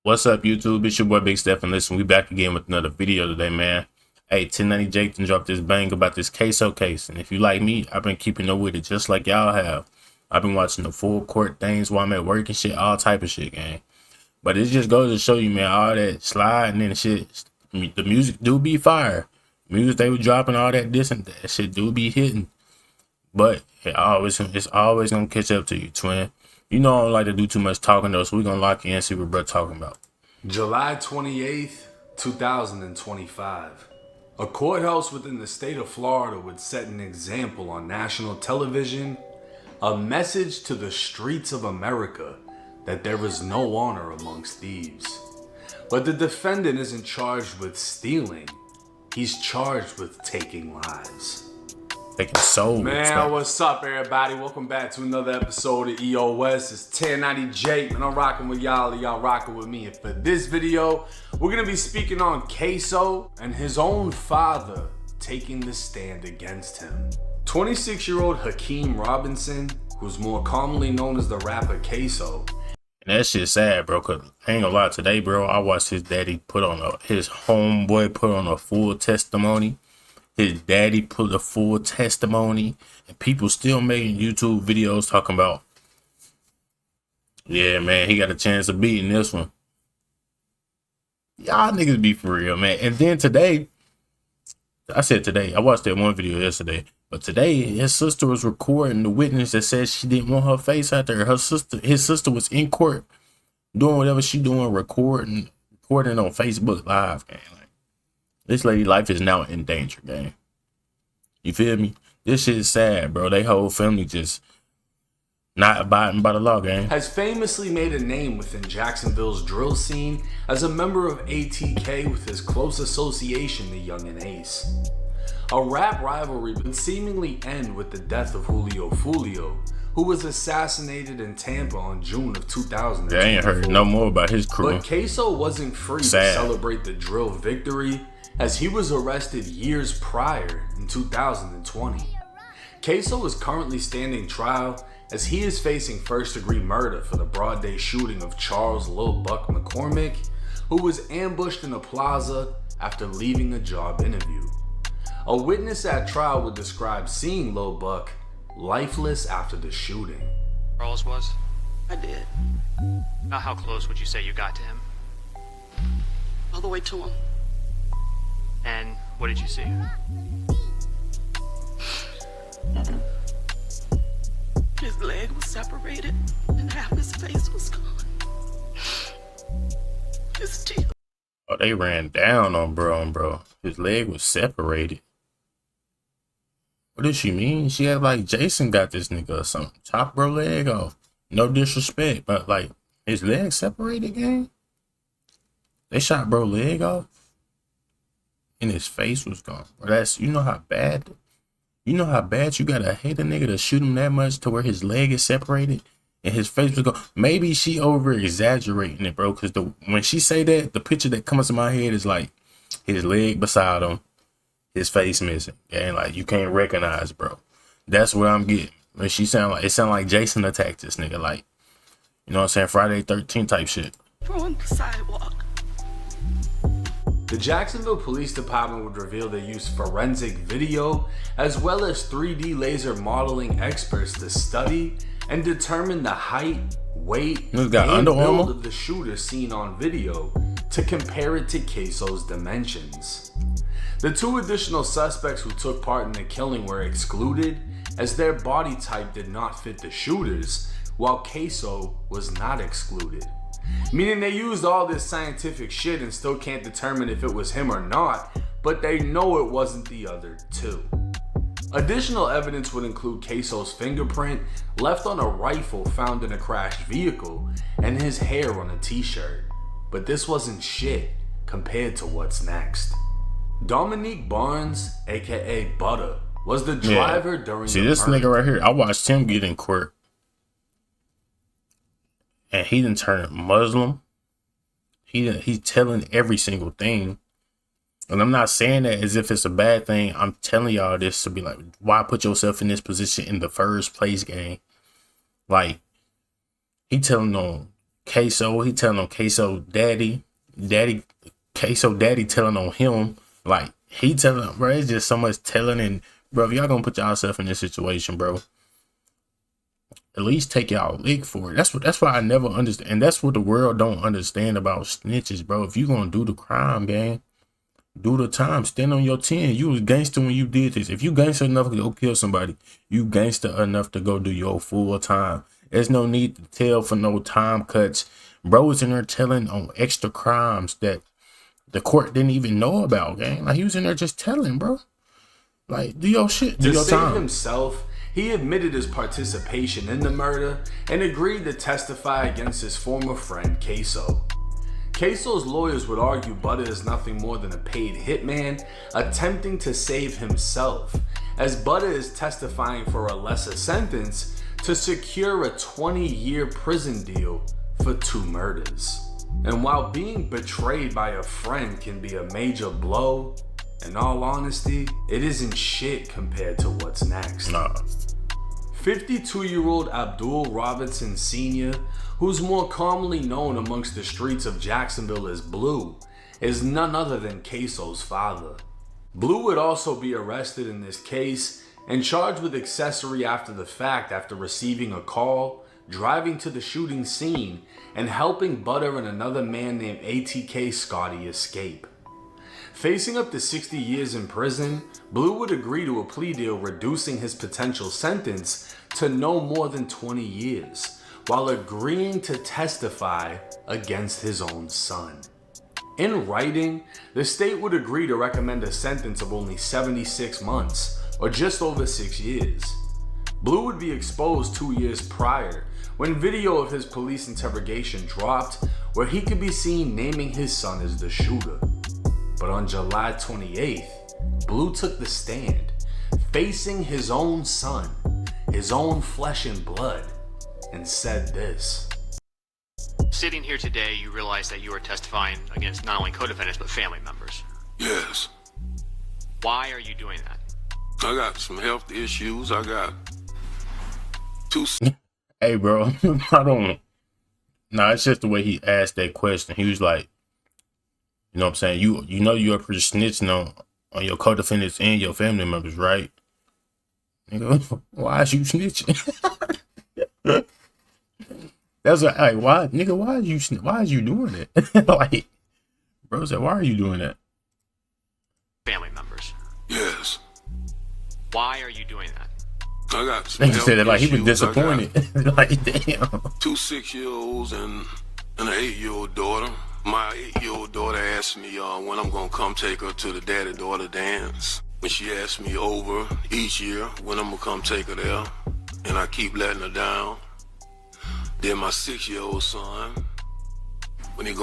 What's up, YouTube? It's your boy Big Steph, and listen, we back again with another video today, man. Hey, 1090 Jake done dropped this bang about this Ksoo case, and if you like me, I've been keeping up with it just like y'all have. I've been watching the full court things while I'm at work and shit, all type of shit, gang. But it just goes to show you, man, all that sliding and shit. The music do be fire. Music they were dropping, all that this and that shit do be hitting. But it's always gonna catch up to you, twin. You know I don't like to do too much talking though, so we're gonna lock in and see what bro talking about. July 28th, 2025. A courthouse within the state of Florida would set an example on national television, a message to the streets of America that there is no honor amongst thieves. But the defendant isn't charged with stealing, he's charged with taking lives. Taking souls. Man, what's up, everybody? Welcome back to another episode of EOS. It's 1090 Jake, and I'm rocking with y'all, and y'all rocking with me. And for this video, we're gonna be speaking on Ksoo and his own father taking the stand against him. 26-year-old Hakeem Robinson, who's more commonly known as the rapper Ksoo. And that shit's sad, bro, cause I ain't gonna lie, today, bro, I watched his daddy his homeboy put on a full testimony. His daddy put a full testimony, and people still making YouTube videos talking about, yeah, man, he got a chance of beating this one. Y'all niggas be for real, man. And then today, I watched that one video yesterday, but today his sister was recording the witness that said she didn't want her face out there. His sister was in court doing whatever she doing, recording on Facebook Live, gang. This lady life is now in danger, gang. You feel me? This shit is sad, bro. They whole family just not abiding by the law, gang. Has famously made a name within Jacksonville's drill scene as a member of ATK with his close association to Young and Ace. A rap rivalry would seemingly end with the death of Julio Fulio, who was assassinated in Tampa on June of 2000. I ain't heard no more about his crew. But Ksoo wasn't free to celebrate the drill victory, as he was arrested years prior in 2020. Ksoo is currently standing trial as he is facing first-degree murder for the broad day shooting of Charles Lil Buck McCormick, who was ambushed in a plaza after leaving a job interview. A witness at trial would describe seeing Lil Buck lifeless after the shooting. Charles was? I did. Now, how close would you say you got to him? All the way to him. And what did you see? His leg was separated and half his face was gone. His teeth. Oh, they ran down on bro. His leg was separated. What does she mean? She had like Jason got this nigga or something. Chop bro leg off. No disrespect, but like his leg separated, gang. They shot bro leg off. And his face was gone. That's, you know how bad you gotta hate a nigga to shoot him that much to where his leg is separated and his face was gone. Maybe she over exaggerating it, bro, because when she say that, the picture that comes to my head is like his leg beside him, his face missing, and like you can't recognize, bro. That's what I'm getting. When it sound like Jason attacked this nigga, like, you know what I'm saying, Friday 13th type shit. On the sidewalk. The Jacksonville Police Department would reveal they used forensic video as well as 3D laser modeling experts to study and determine the height, weight, and build of the shooter seen on video to compare it to Ksoo's dimensions. The two additional suspects who took part in the killing were excluded as their body type did not fit the shooters, while Ksoo was not excluded. Meaning they used all this scientific shit and still can't determine if it was him or not, but they know it wasn't the other two. Additional evidence would include Ksoo's fingerprint left on a rifle found in a crashed vehicle and his hair on a t-shirt. But this wasn't shit compared to what's next. Dominique Barnes, aka Butter, was the driver during the this murder. Nigga right here, I watched him get in court. And he didn't turn Muslim. He's telling every single thing. And I'm not saying that as if it's a bad thing. I'm telling y'all this to be like, why put yourself in this position in the first place, gang? Like, he telling on Ksoo, he telling on Ksoo Ksoo daddy telling on him. Like, he telling, bro, it's just so much telling. And, bro, if y'all gonna put yourself in this situation, bro, at least take y'all lick for it. That's why I never understand. And that's what the world don't understand about snitches, bro. If you gonna do the crime, gang, do the time. Stand on your 10. You was gangster when you did this. If you gangster enough to go kill somebody, you gangster enough to go do your full time. There's no need to tell for no time cuts. Bro was in there telling on extra crimes that the court didn't even know about, gang. Like, he was in there just telling, bro. Like, do your shit. Do your time. To save himself, he admitted his participation in the murder and agreed to testify against his former friend, Ksoo. Ksoo's lawyers would argue Butter is nothing more than a paid hitman attempting to save himself, as Butter is testifying for a lesser sentence to secure a 20-year prison deal for 2 murders. And while being betrayed by a friend can be a major blow, in all honesty, it isn't shit compared to what's next. Nah. 52-year-old Abdul Robinson Sr., who's more commonly known amongst the streets of Jacksonville as Blue, is none other than Ksoo's father. Blue would also be arrested in this case and charged with accessory after the fact after receiving a call, driving to the shooting scene, and helping Butter and another man named ATK Scotty escape. Facing up to 60 years in prison, Blue would agree to a plea deal reducing his potential sentence to no more than 20 years, while agreeing to testify against his own son. In writing, the state would agree to recommend a sentence of only 76 months, or just over 6 years. Blue would be exposed 2 years prior, when video of his police interrogation dropped, where he could be seen naming his son as the shooter. But on July 28th, Blue took the stand, facing his own son, his own flesh and blood, and said this. Sitting here today, you realize that you are testifying against not only co-defendants, but family members. Yes. Why are you doing that? I got some health issues. I got 2... Hey, bro, I don't. Nah, it's just the way he asked that question. He was like, you know what I'm saying? You know you're snitching on your co-defendants and your family members, right? Nigga, why is you snitching? That's like, why, nigga? Why is you doing it? Like, bro said, why are you doing that? Family members. Yes. Why are you doing that? I got some health said that like he was disappointed. Like, damn. 2 6-year-olds and an 8-year-old daughter. My 8-year-old daughter asked me when I'm gonna come take her to the daddy-daughter dance. And she asked me over each year when I'm gonna come take her there. And I keep letting her down. Then my 6-year-old son, when he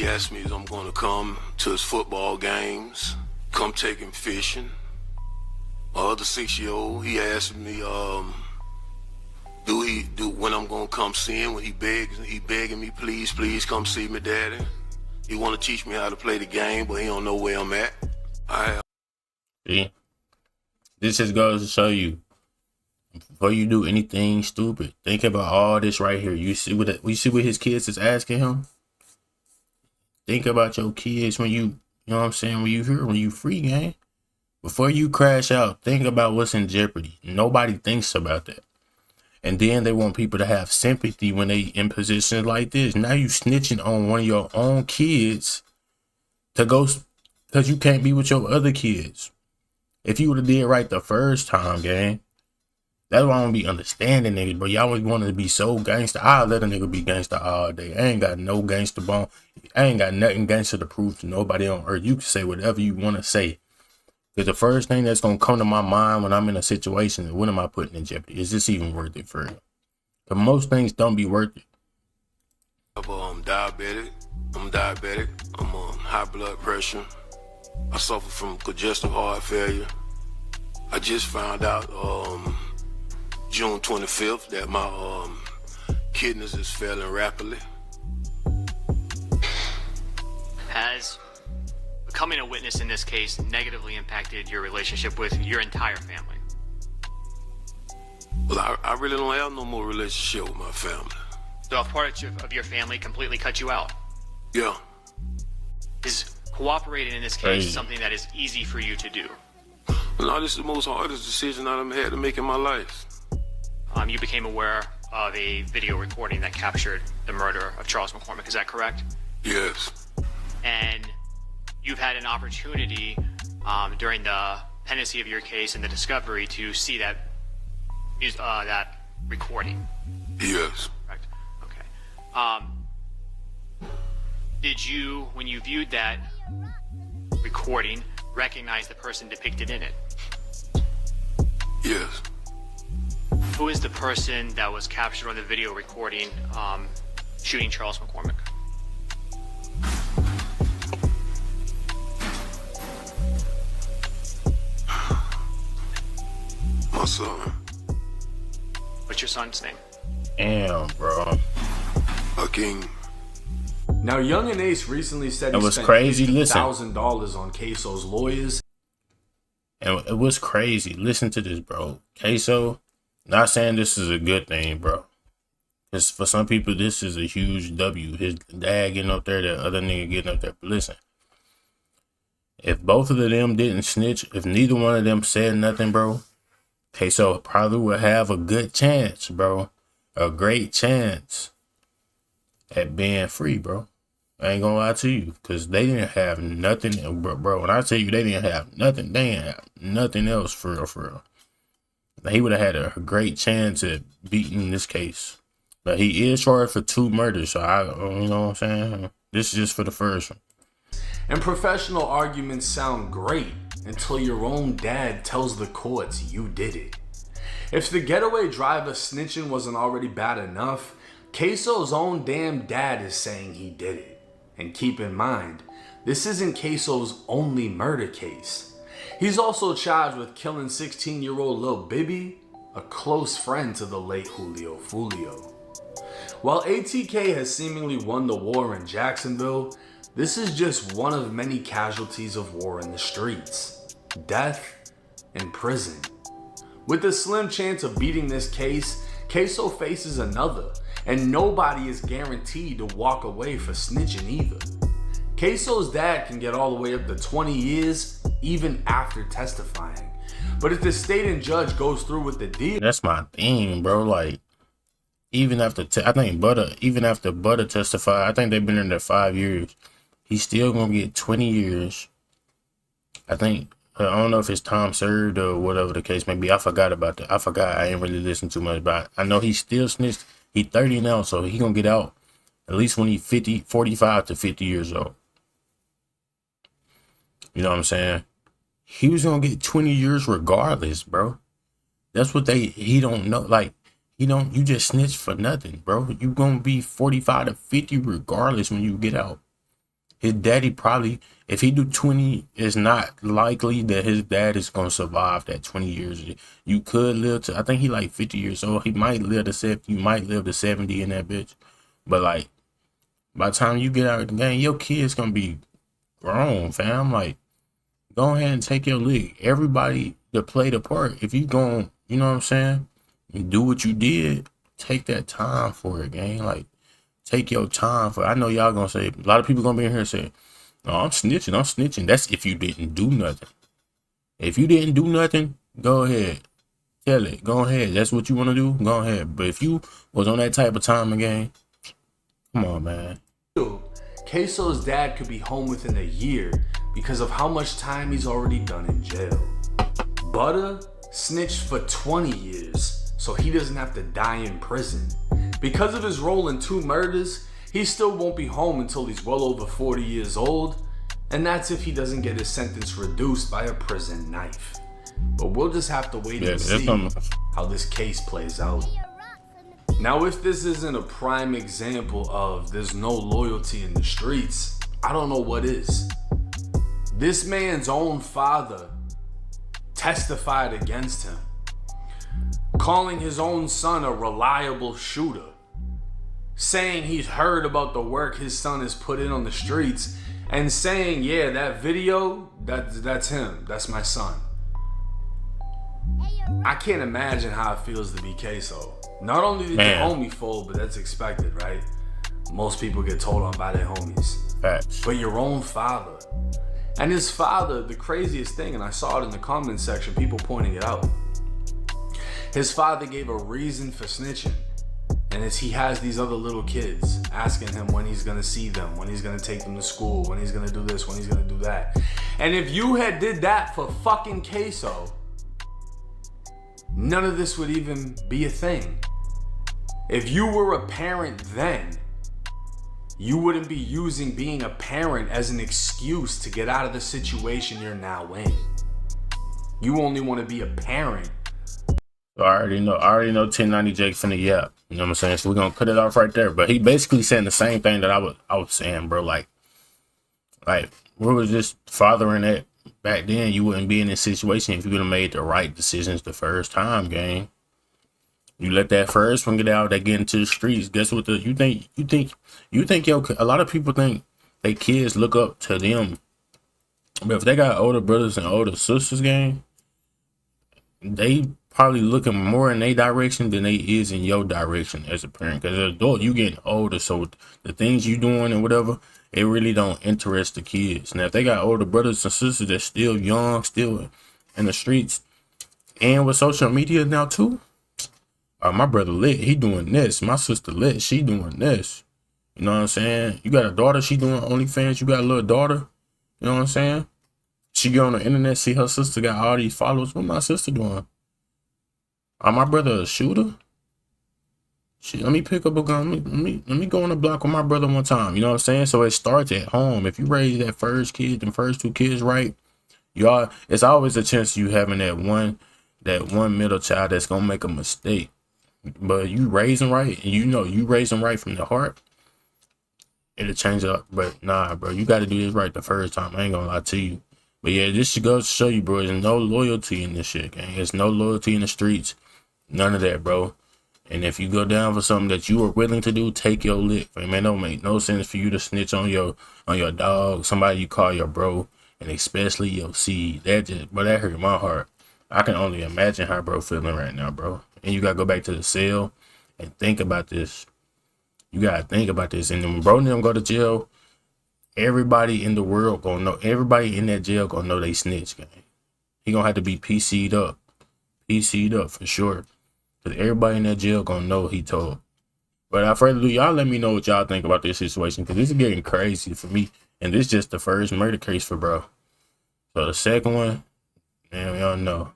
asked me if I'm gonna come to his football games, come take him fishing. My other 6-year-old, he asked me, when I'm gonna come see him, when he begging me, please come see me, daddy. He wanna teach me how to play the game, but he don't know where I'm at. See, this just goes to show you, before you do anything stupid, think about all this right here. You see what his kids is asking him? Think about your kids when you know what I'm saying, when you free, gang. Before you crash out, think about what's in jeopardy. Nobody thinks about that. And then they want people to have sympathy when they in positions like this. Now you snitching on one of your own kids to go because you can't be with your other kids. If you would have did right the first time, gang, that's why I don't be understanding niggas, bro. Y'all always want to be so gangster. I'll let a nigga be gangster all day. I ain't got no gangster bone. I ain't got nothing gangster to prove to nobody on earth. You can say whatever you want to say. Because the first thing that's going to come to my mind when I'm in a situation is, what am I putting in jeopardy? Is this even worth it for you? Because most things don't be worth it. I'm diabetic. I'm on high blood pressure. I suffer from congestive heart failure. I just found out June 25th that my kidneys is failing rapidly. Has becoming a witness in this case negatively impacted your relationship with your entire family? Well, I really don't have no more relationship with my family. So if part of your family completely cut you out, Yeah. is cooperating in this case Crazy. something that is easy for you to do? No, this is the most hardest decision I've ever had to make in my life. You became aware of a video recording that captured the murder of Charles McCormick. Is that correct? Yes. And you've had an opportunity during the pendency of your case and the discovery to see that recording. Yes. Correct. Okay. Did you, when you viewed that recording, recognize the person depicted in it? Yes. Who is the person that was captured on the video recording shooting Charles McCormick? My son. What's your son's name? Damn, bro. Hakeem. Now, Young and Ace recently said It he was spent crazy. Listen. $50,000 on Ksoo's lawyers. And it was crazy. Listen to this, bro. Ksoo, not saying this is a good thing, bro. Because for some people, this is a huge W. His dad getting up there, the other nigga getting up there. But listen, if both of them didn't snitch, if neither one of them said nothing, bro, Ksoo probably would have a good chance, bro. A great chance at being free, bro. I ain't gonna lie to you, because they didn't have nothing, bro. When I tell you they didn't have nothing, they didn't have nothing else for real, for real. He would have had a great chance at beating this case. But he is charged for 2 murders, so you know what I'm saying? This is just for the first one. And professional arguments sound great until your own dad tells the courts you did it. If the getaway driver snitching wasn't already bad enough, Ksoo's own damn dad is saying he did it. And keep in mind, this isn't Ksoo's only murder case. He's also charged with killing 16-year-old Lil Bibby, a close friend to the late Julio Fulio. While ATK has seemingly won the war in Jacksonville, this is just one of many casualties of war in the streets. Death and prison. With a slim chance of beating this case, Ksoo faces another, and nobody is guaranteed to walk away for snitching either. Ksoo's dad can get all the way up to 20 years even after testifying. But if the state and judge goes through with the deal, That's my thing, bro. Like, even after, even after Butter testified, I think they've been in there 5 years. He's still gonna get 20 years. I think, I don't know if it's time served or whatever the case may be. I forgot about that. I ain't really listened too much about it. I know he still snitched. He 30 now, so he gonna get out at least when he's 45 to 50 years old. You know what I'm saying? He was gonna get 20 years regardless, bro. That's what he don't know. Like, you just snitched for nothing, bro. You gonna be 45 to 50 regardless when you get out. His daddy probably, if he do 20, it's not likely that his dad is gonna survive that 20 years. You could live to, I think he like 50 years old. He might live to 70. You might live to 70 in that bitch. But like, by the time you get out of the game, your kid's gonna be grown, fam. Like, go ahead and take your league. Everybody that played a part, if you gon', you know what I'm saying, you do what you did, take that time for it, gang. Like, take your time for it. I know y'all gonna say, a lot of people gonna be in here saying, "No, I'm snitching." That's if you didn't do nothing. If you didn't do nothing, go ahead. Tell it. Go ahead. That's what you want to do? Go ahead. But if you was on that type of time again, come on, man. Ksoo's dad could be home within a year because of how much time he's already done in jail. Butter snitched for 20 years, so he doesn't have to die in prison. Because of his role in 2 murders, he still won't be home until he's well over 40 years old, and that's if he doesn't get his sentence reduced by a prison knife. But we'll just have to wait and see how this case plays out. Now, if this isn't a prime example of there's no loyalty in the streets, I don't know what is. This man's own father testified against him, calling his own son a reliable shooter, saying he's heard about the work his son has put in on the streets, and saying, yeah, that video, that's him, that's my son. I can't imagine how it feels to be Ksoo. Not only did your homie fold, but that's expected, right? Most people get told on by their homies. Facts. But your own father. And his father, the craziest thing, and I saw it in the comments section, people pointing it out. His father gave a reason for snitching. And it's he has these other little kids asking him when he's gonna see them, when he's gonna take them to school, when he's gonna do this, when he's gonna do that. And if you had did that for fucking Ksoo, none of this would even be a thing. If you were a parent then, you wouldn't be using being a parent as an excuse to get out of the situation you're now in. You only want to be a parent. I already know 1090 Jake finna yap. You know what I'm saying? So we're gonna cut it off right there. But he basically saying the same thing that I was saying, bro. Like we was just fathering that back then. You wouldn't be in this situation if you would have made the right decisions the first time, gang. You let that first one get out, they get into the streets. Guess what? You think a lot of people think they kids look up to them. But if they got older brothers and older sisters, gang, they probably looking more in their direction than they is in your direction as a parent. Because as an adult, you getting older, so the things you doing and whatever, it really don't interest the kids. Now, if they got older brothers and sisters that's still young, still in the streets, and with social media now too, my brother lit, he doing this. My sister lit, she doing this. You know what I'm saying? You got a daughter, she doing OnlyFans. You got a little daughter, you know what I'm saying? She go on the internet, see her sister got all these followers. What my sister doing? My brother a shooter? Shit, let me pick up a gun. Let me go on the block with my brother one time. You know what I'm saying? So it starts at home. If you raise that first kid, the first two kids right, y'all, it's always a chance of you having that one middle child that's gonna make a mistake. But you raising right, and you know you raising right from the heart, it'll change up. But nah, bro, you gotta do this right the first time. I ain't gonna lie to you. But yeah, this should go to show you, bro, there's no loyalty in this shit, gang. There's no loyalty in the streets. None of that, bro. And if you go down for something that you are willing to do, take your lick. Man, it don't make no sense for you to snitch on your dog, somebody you call your bro, and especially your seed. That hurt my heart. I can only imagine how bro feeling right now, bro. And you gotta go back to the cell and think about this. You gotta think about this. And when bro and them go to jail, everybody in the world gonna know. Everybody in that jail gonna know they snitch, gang. He gonna have to be PC'd up for sure. Cause everybody in that jail gonna know he told. But without further ado, y'all let me know what y'all think about this situation, cause this is getting crazy for me. And this is just the first murder case for bro. So the second one, man, y'all know.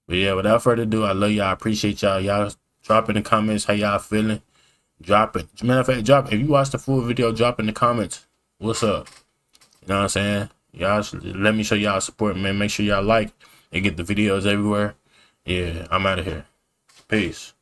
But yeah, without further ado, I love y'all. I appreciate y'all. Y'all drop in the comments how y'all feeling. Drop it. Matter of fact, drop. If you watch the full video, drop in the comments. What's up? You know what I'm saying? Y'all let me show y'all support, man. Make sure y'all like and get the videos everywhere. Yeah, I'm out of here. Peace.